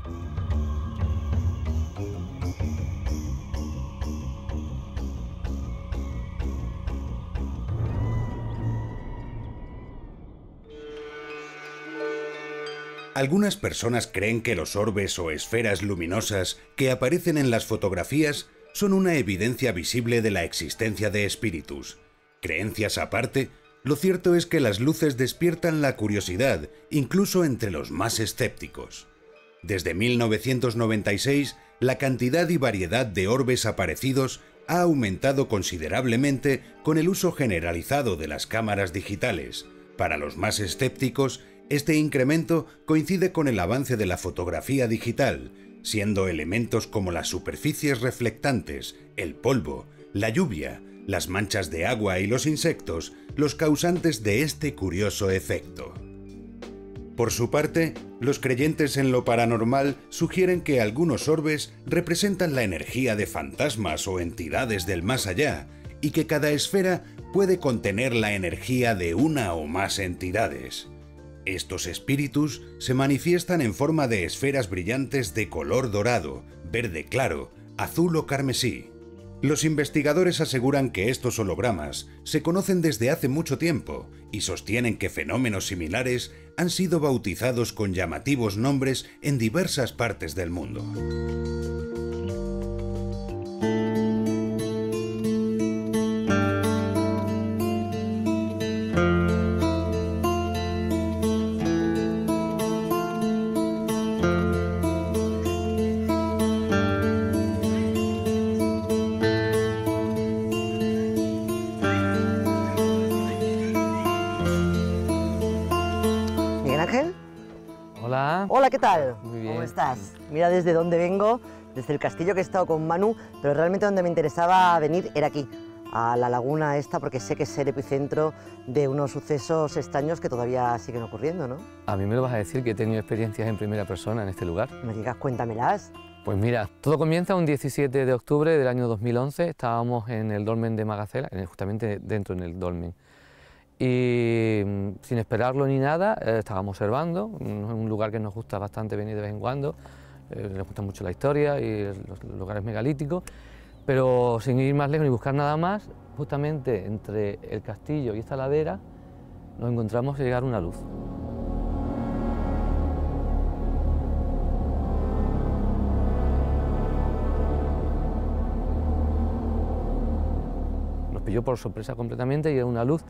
Algunas personas creen que los orbes o esferas luminosas que aparecen en las fotografías son una evidencia visible de la existencia de espíritus. Creencias aparte, Lo cierto es que las luces despiertan la curiosidad, incluso entre los más escépticos. Desde 1996, la cantidad y variedad de orbes aparecidos ha aumentado considerablemente con el uso generalizado de las cámaras digitales. Para los más escépticos, este incremento coincide con el avance de la fotografía digital, siendo elementos como las superficies reflectantes, el polvo, la lluvia, las manchas de agua y los insectos los causantes de este curioso efecto. Por su parte, los creyentes en lo paranormal sugieren que algunos orbes representan la energía de fantasmas o entidades del más allá, y que cada esfera puede contener la energía de una o más entidades. Estos espíritus se manifiestan en forma de esferas brillantes de color dorado, verde claro, azul o carmesí. Los investigadores aseguran que estos hologramas se conocen desde hace mucho tiempo y sostienen que fenómenos similares han sido bautizados con llamativos nombres en diversas partes del mundo. Hola, ¿qué tal? Muy bien. ¿Cómo estás? Mira desde dónde vengo, desde el castillo que he estado con Manu, pero realmente donde me interesaba venir era aquí, a la laguna esta, porque sé que es el epicentro de unos sucesos extraños que todavía siguen ocurriendo, ¿no? A mí me lo vas a decir, que he tenido experiencias en primera persona en este lugar. No me digas, cuéntamelas. Pues mira, todo comienza un 17 de octubre del año 2011, estábamos en el dolmen de Magacela, justamente dentro en el dolmen. Y sin esperarlo ni nada, estábamos observando, un lugar que nos gusta bastante venir de vez en cuando, nos gusta mucho la historia y los lugares megalíticos, pero sin ir más lejos ni buscar nada más, justamente entre el castillo y esta ladera nos encontramos llegar una luz. Nos pilló por sorpresa completamente y era una luz.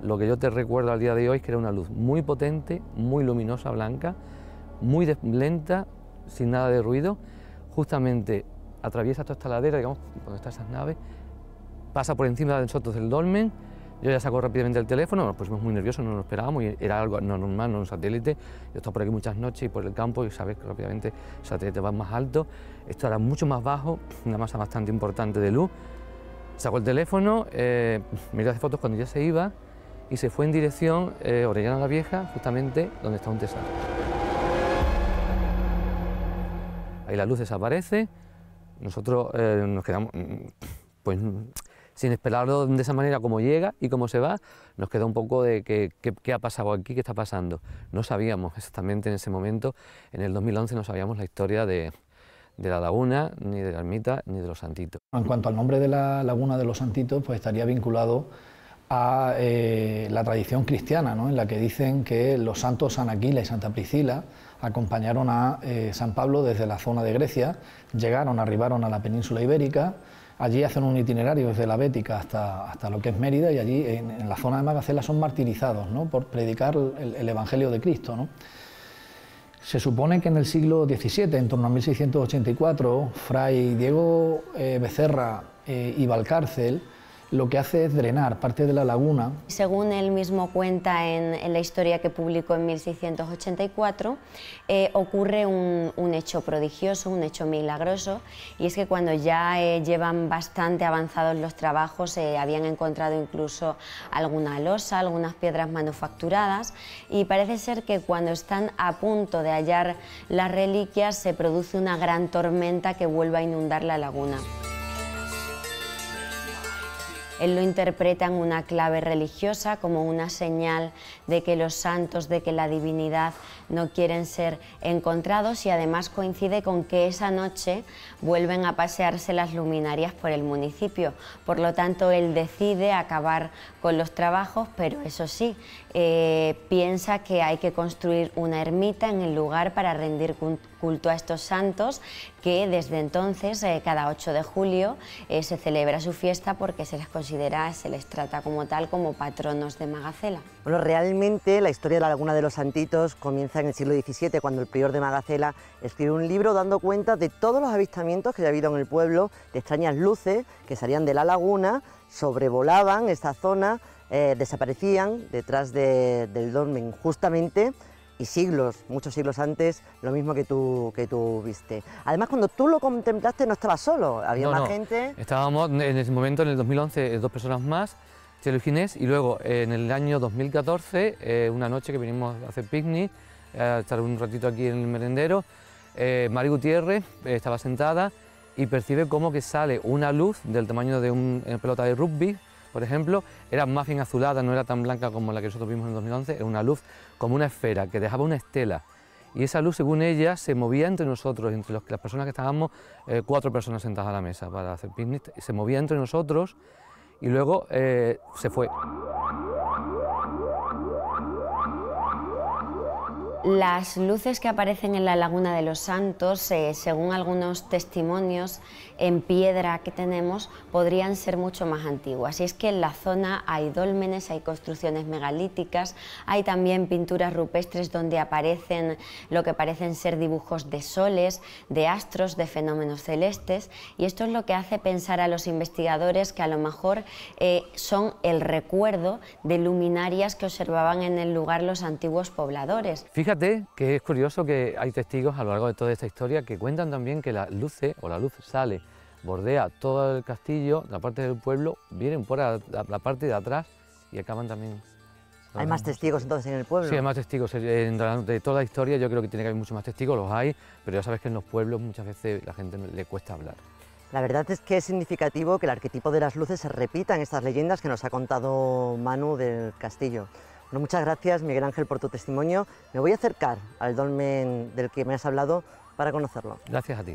Lo que yo te recuerdo al día de hoy es que era una luz muy potente, muy luminosa, blanca, muy lenta, sin nada de ruido. Justamente atraviesa toda esta ladera, digamos, donde están esas naves, pasa por encima de nosotros del dolmen. Yo ya saco rápidamente el teléfono, nos pusimos muy nerviosos, no lo esperábamos, y era algo no normal, no un satélite. Yo he estado por aquí muchas noches y por el campo y sabes que rápidamente el satélite va más alto. Esto era mucho más bajo, una masa bastante importante de luz. Saco el teléfono, miré las fotos cuando ya se iba, y se fue en dirección Orellana la Vieja, justamente donde está un tesoro. Ahí la luz desaparece, nosotros nos quedamos pues, sin esperarlo de esa manera como llega y cómo se va, nos queda un poco de qué ha pasado aquí, qué está pasando. No sabíamos exactamente en ese momento, en el 2011 no sabíamos la historia de la laguna, ni de la ermita, ni de los santitos. En cuanto al nombre de la laguna de los santitos, pues estaría vinculado a la tradición cristiana, ¿no? En la que dicen que los santos San Aquila y Santa Priscila acompañaron a San Pablo desde la zona de Grecia, arribaron a la península ibérica, allí hacen un itinerario desde la Bética hasta lo que es Mérida, y allí en la zona de Magacela son martirizados, ¿no? Por predicar el Evangelio de Cristo, ¿no? Se supone que en el siglo XVII, en torno a 1684, Fray Diego Becerra y Valcárcel lo que hace es drenar parte de la laguna. Según él mismo cuenta en la historia que publicó en 1684, ocurre un hecho prodigioso, un hecho milagroso, y es que cuando ya llevan bastante avanzados los trabajos, habían encontrado incluso alguna losa, algunas piedras manufacturadas, y parece ser que cuando están a punto de hallar las reliquias se produce una gran tormenta que vuelve a inundar la laguna. Él lo interpreta en una clave religiosa como una señal de que los santos, de que la divinidad no quieren ser encontrados, y además coincide con que esa noche vuelven a pasearse las luminarias por el municipio. Por lo tanto, él decide acabar con los trabajos, pero eso sí, piensa que hay que construir una ermita en el lugar para rendir culto a estos santos, que desde entonces, cada 8 de julio, se celebra su fiesta porque se les considera, se les trata como tal, como patronos de Magacela. Bueno, realmente la historia de la Laguna de los Santitos comienza en el siglo XVII, cuando el prior de Magacela escribe un libro dando cuenta de todos los avistamientos que había habido en el pueblo, de extrañas luces que salían de la laguna, sobrevolaban esta zona, desaparecían detrás del dolmen justamente, y muchos siglos antes, lo mismo que tú viste. Además, cuando tú lo contemplaste no estabas solo, había más gente. Estábamos en ese momento, en el 2011, 2 personas más, Chelo y Ginés, y luego en el año 2014, una noche que vinimos a hacer picnic, a estar un ratito aquí en el merendero, Mari Gutiérrez estaba sentada y percibe como que sale una luz del tamaño de una pelota de rugby, por ejemplo. Era más bien azulada, no era tan blanca como la que nosotros vimos en el 2011, era una luz como una esfera que dejaba una estela, y esa luz, según ella, se movía entre nosotros, entre las personas que estábamos, 4 personas sentadas a la mesa para hacer picnic, se movía entre nosotros y luego se fue. Las luces que aparecen en la Laguna de los Santos, según algunos testimonios en piedra que tenemos, podrían ser mucho más antiguas. Y es que en la zona hay dólmenes, hay construcciones megalíticas, hay también pinturas rupestres donde aparecen lo que parecen ser dibujos de soles, de astros, de fenómenos celestes, y esto es lo que hace pensar a los investigadores que a lo mejor son el recuerdo de luminarias que observaban en el lugar los antiguos pobladores. Fíjate que es curioso que hay testigos a lo largo de toda esta historia que cuentan también que la luz sale, bordea todo el castillo, la parte del pueblo, vienen por la parte de atrás y acaban también. ¿Hay más testigos entonces en el pueblo? Sí, hay más testigos. De toda la historia yo creo que tiene que haber muchos más testigos, los hay, pero ya sabes que en los pueblos muchas veces la gente le cuesta hablar. La verdad es que es significativo que el arquetipo de las luces se repita en estas leyendas que nos ha contado Manu del castillo. Bueno, muchas gracias, Miguel Ángel, por tu testimonio. Me voy a acercar al dolmen del que me has hablado para conocerlo. Gracias a ti.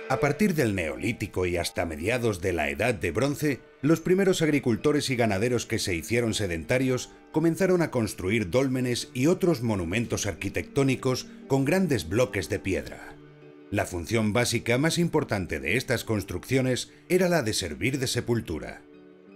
A partir del Neolítico y hasta mediados de la Edad de Bronce, los primeros agricultores y ganaderos que se hicieron sedentarios comenzaron a construir dólmenes y otros monumentos arquitectónicos con grandes bloques de piedra. La función básica más importante de estas construcciones era la de servir de sepultura.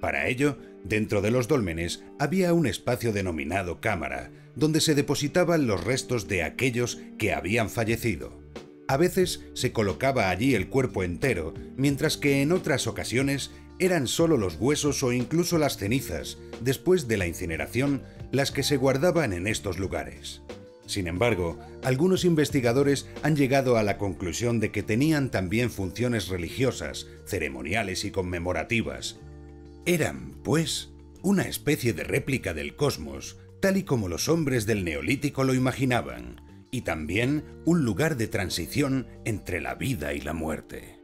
Para ello, dentro de los dólmenes había un espacio denominado cámara, donde se depositaban los restos de aquellos que habían fallecido. A veces se colocaba allí el cuerpo entero, mientras que en otras ocasiones eran solo los huesos o incluso las cenizas, después de la incineración, las que se guardaban en estos lugares. Sin embargo, algunos investigadores han llegado a la conclusión de que tenían también funciones religiosas, ceremoniales y conmemorativas. Eran, pues, una especie de réplica del cosmos, tal y como los hombres del Neolítico lo imaginaban, y también un lugar de transición entre la vida y la muerte.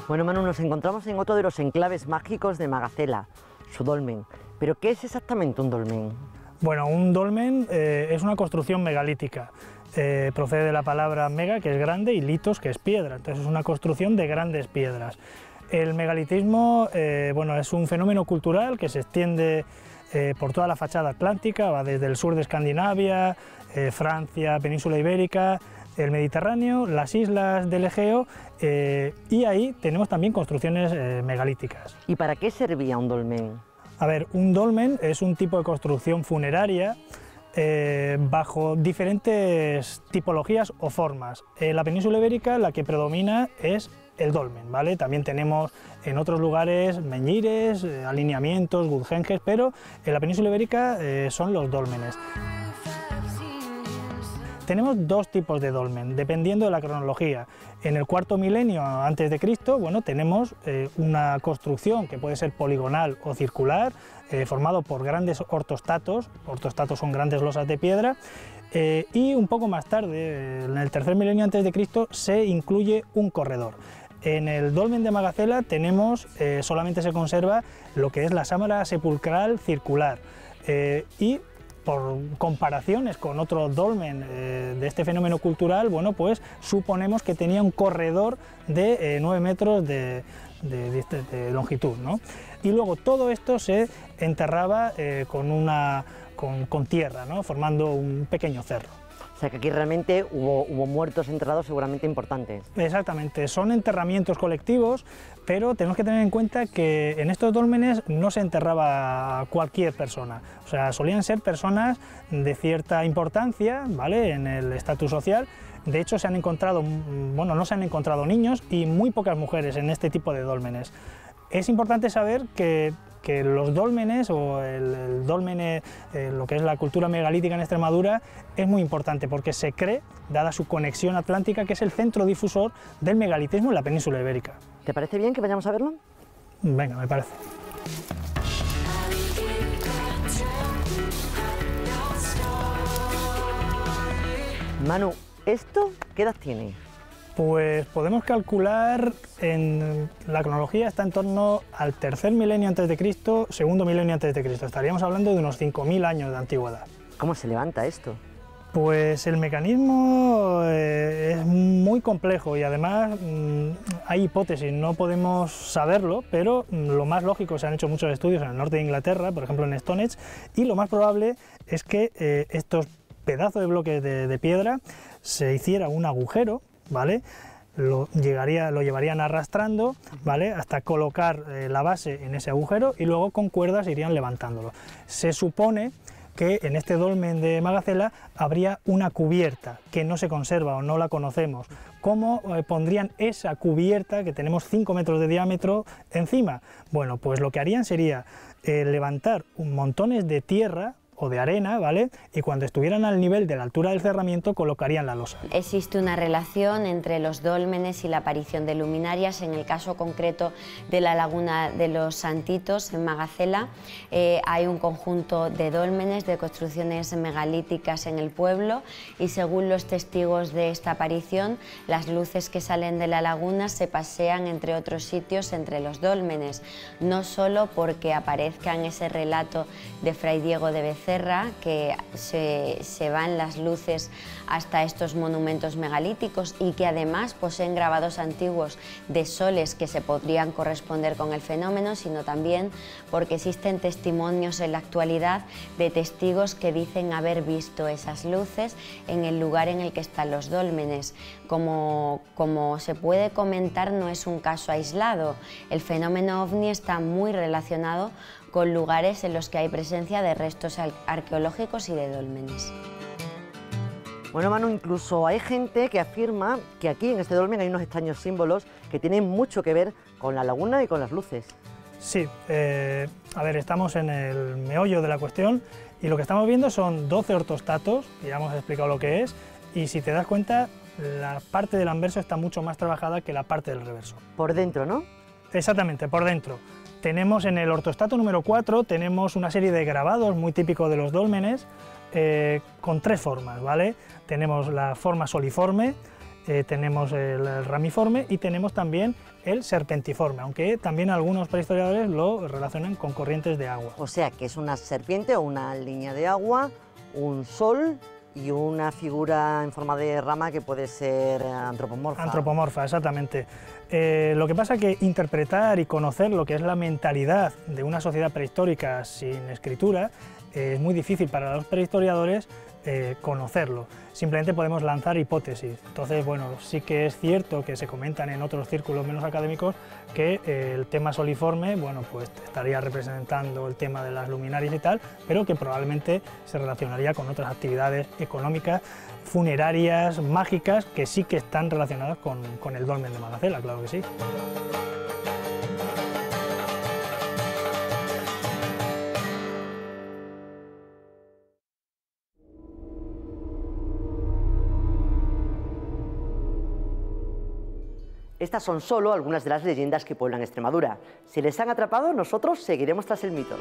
Bueno, Manu, nos encontramos en otro de los enclaves mágicos de Magacela, su dolmen. ¿Pero qué es exactamente un dolmen? Bueno, un dolmen es una construcción megalítica. Procede de la palabra mega, que es grande, y litos, que es piedra. Entonces es una construcción de grandes piedras. El megalitismo bueno, es un fenómeno cultural que se extiende por toda la fachada atlántica, va desde el sur de Escandinavia, Francia, península ibérica, el Mediterráneo, las islas del Egeo, y ahí tenemos también construcciones megalíticas. ¿Y para qué servía un dolmen? A ver, un dolmen es un tipo de construcción funeraria bajo diferentes tipologías o formas. En la península ibérica la que predomina es el dolmen, ¿vale? También tenemos en otros lugares menhires, alineamientos, gudjenjes, pero en la península ibérica son los dólmenes. tenemos dos tipos de dolmen, dependiendo de la cronología. En el cuarto milenio antes de Cristo, bueno, tenemos una construcción que puede ser poligonal o circular, formado por grandes ortostatos. Ortostatos son grandes losas de piedra. Y un poco más tarde, en el tercer milenio antes de Cristo, se incluye un corredor. En el dolmen de Magacela tenemos, solamente se conserva lo que es la sámara sepulcral circular, y por comparaciones con otro dolmen de este fenómeno cultural, bueno, pues suponemos que tenía un corredor de 9 metros de longitud, ¿no? Y luego todo esto se enterraba con tierra, ¿no? Formando un pequeño cerro. O sea que aquí realmente hubo muertos enterrados seguramente importantes. Exactamente, son enterramientos colectivos, pero tenemos que tener en cuenta que en estos dólmenes no se enterraba a cualquier persona. O sea, solían ser personas de cierta importancia, ¿vale?, en el estatus social. De hecho, se han encontrado, bueno, no se han encontrado niños y muy pocas mujeres en este tipo de dólmenes. Es importante saber que los dólmenes o el dolmen, lo que es la cultura megalítica en Extremadura, es muy importante porque se cree, dada su conexión atlántica, que es el centro difusor del megalitismo en la península ibérica. ¿Te parece bien que vayamos a verlo? Venga, me parece. Manu, ¿esto qué edad tiene? Pues podemos calcular, en la cronología está en torno al tercer milenio antes de Cristo, segundo milenio antes de Cristo. Estaríamos hablando de unos 5000 años de antigüedad. ¿Cómo se levanta esto? Pues el mecanismo es muy complejo y además hay hipótesis, no podemos saberlo, pero lo más lógico, se han hecho muchos estudios en el norte de Inglaterra, por ejemplo en Stonehenge, y lo más probable es que estos pedazos de bloques de piedra se hiciera un agujero, ¿vale? Lo llevarían arrastrando, ¿vale?, hasta colocar la base en ese agujero y luego con cuerdas irían levantándolo. Se supone que en este dolmen de Magacela habría una cubierta que no se conserva o no la conocemos. ¿Cómo pondrían esa cubierta, que tenemos 5 metros de diámetro, encima? Bueno, pues lo que harían sería levantar montones de tierra o de arena, ¿vale?, y cuando estuvieran al nivel de la altura del cerramiento colocarían la losa. Existe una relación entre los dólmenes y la aparición de luminarias. En el caso concreto de la laguna de los Santitos, en Magacela, hay un conjunto de dólmenes, de construcciones megalíticas en el pueblo, y según los testigos de esta aparición, las luces que salen de la laguna se pasean entre otros sitios entre los dólmenes, no solo porque aparezca en ese relato de Fray Diego de Becerra, que se van las luces hasta estos monumentos megalíticos y que además poseen grabados antiguos de soles que se podrían corresponder con el fenómeno, sino también porque existen testimonios en la actualidad de testigos que dicen haber visto esas luces en el lugar en el que están los dólmenes. Como se puede comentar, no es un caso aislado. El fenómeno ovni está muy relacionado con lugares en los que hay presencia de restos arqueológicos y de dólmenes. Bueno, Manu, incluso hay gente que afirma que aquí en este dolmen hay unos extraños símbolos que tienen mucho que ver con la laguna y con las luces. Sí, a ver, estamos en el meollo de la cuestión y lo que estamos viendo son 12 ortostatos, ya hemos explicado lo que es, y si te das cuenta, la parte del anverso está mucho más trabajada que la parte del reverso. Por dentro, ¿no? Exactamente, por dentro. Tenemos en el ortostato número 4, tenemos una serie de grabados muy típicos de los dólmenes, con 3 formas, ¿vale? Tenemos la forma soliforme, tenemos el ramiforme y tenemos también el serpentiforme, aunque también algunos prehistoriadores lo relacionan con corrientes de agua. O sea, que es una serpiente o una línea de agua, un sol y una figura en forma de rama que puede ser antropomorfa. Antropomorfa, exactamente. Lo que pasa es que interpretar y conocer lo que es la mentalidad de una sociedad prehistórica sin escritura es muy difícil para los prehistoriadores conocerlo. Simplemente podemos lanzar hipótesis. Entonces, bueno, sí que es cierto que se comentan en otros círculos menos académicos que el tema soliforme, bueno, pues estaría representando el tema de las luminarias y tal, pero que probablemente se relacionaría con otras actividades económicas, funerarias, mágicas, que sí que están relacionadas con el dolmen de Magacela, claro que sí. Estas son solo algunas de las leyendas que pueblan Extremadura. Si les han atrapado, nosotros seguiremos tras el mito.